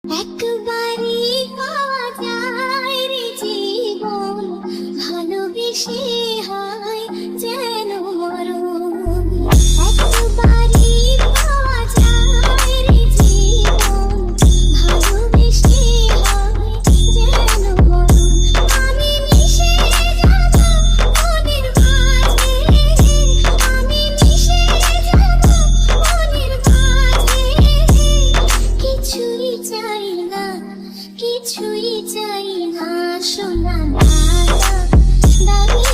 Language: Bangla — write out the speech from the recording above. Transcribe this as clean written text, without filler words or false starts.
একবারই পাওয়া যায় রে জীবন, ভালোবেসে হয় যেন মরণ। একবারই পাওয়া যায় রে জীবন, ভালোবেসে হয় যেন মরণ। আমি মিশে যাব মনের মাঝে, আমি মিশে যাব মনের মাঝে। কিছুই চাই না, কিছুই চাই না, সোনা দামি